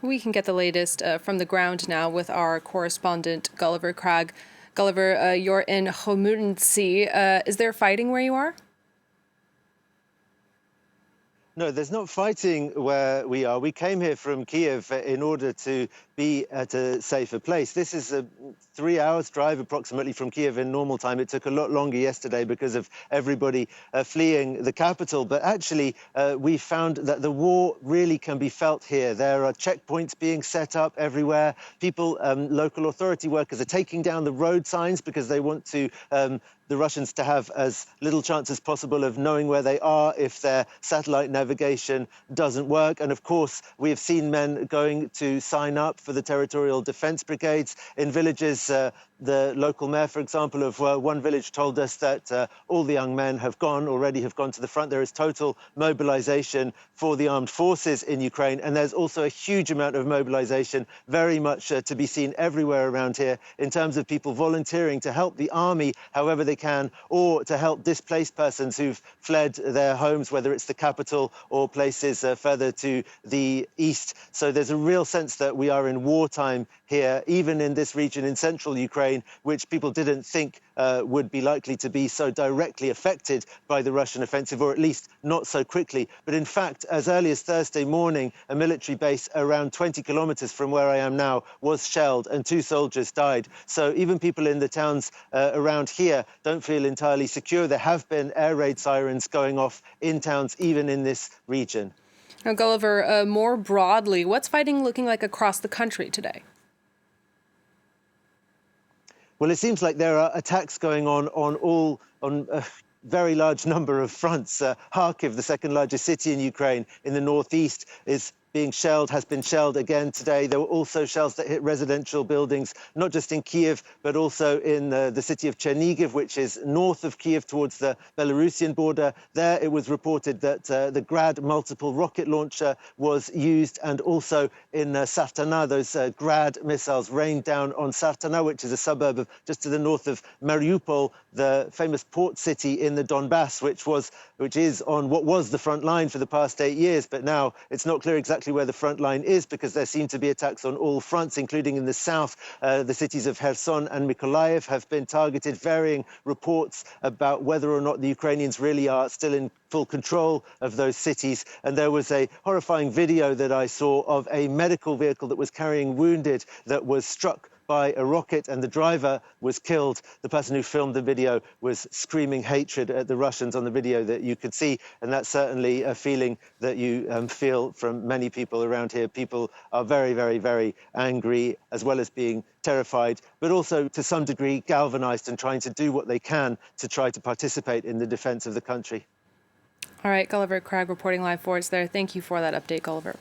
We can get the latest from the ground now with our correspondent, Gulliver Cragg. Gulliver, you're in Khomutynsi. Is there fighting where you are? No, there's not fighting where we are. We came here from Kyiv in order to be at a safer place. This is a 3 hours drive approximately from Kyiv in normal time. It took a lot longer yesterday because of everybody fleeing the capital. But actually, we found that the war really can be felt here. There are checkpoints being set up everywhere. People, local authority workers are taking down the road signs because they want to the Russians to have as little chance as possible of knowing where they are if their satellite navigation doesn't work. And of course, we have seen men going to sign up for the territorial defense brigades in villages. The local mayor, for example, of one village told us that all the young men already have gone to the front. There is total mobilization for the armed forces in Ukraine. And there's also a huge amount of mobilization, very much to be seen everywhere around here in terms of people volunteering to help the army however they can, or to help displaced persons who've fled their homes, whether it's the capital or places further to the east. So there's a real sense that we are in wartime here, even in this region in central Ukraine, which people didn't think would be likely to be so directly affected by the Russian offensive, or at least not so quickly. But in fact, as early as Thursday morning, a military base around 20 kilometers from where I am now was shelled and 2 soldiers died. So even people in the towns around here don't feel entirely secure. There have been air raid sirens going off in towns, even in this region. Now, Gulliver, more broadly, what's fighting looking like across the country today? Well, it seems like there are attacks going on a very large number of fronts. Kharkiv, the second largest city in Ukraine in the northeast, has been shelled again today. There were also shells that hit residential buildings, not just in Kyiv, but also in the city of Chernihiv, which is north of Kyiv towards the Belarusian border. There it was reported that the Grad multiple rocket launcher was used, and also in Sartana, those Grad missiles rained down on Sartana, which is a suburb of just to the north of Mariupol, the famous port city in the Donbass, which is on what was the front line for the past 8 years. But now it's not clear exactly where the front line is, because there seem to be attacks on all fronts, including in the south. The cities of Kherson and Mykolaiv have been targeted. Varying reports about whether or not the Ukrainians really are still in full control of those cities. And there was a horrifying video that I saw of a medical vehicle that was carrying wounded that was struck by a rocket, and the driver was killed. The person who filmed the video was screaming hatred at the Russians on the video that you could see, and that's certainly a feeling that you feel from many people around here. People are very, very, very angry, as well as being terrified, but also to some degree galvanized and trying to do what they can to try to participate in the defense of the country. All right, Gulliver Cragg reporting live for us there. Thank you for that update, Gulliver.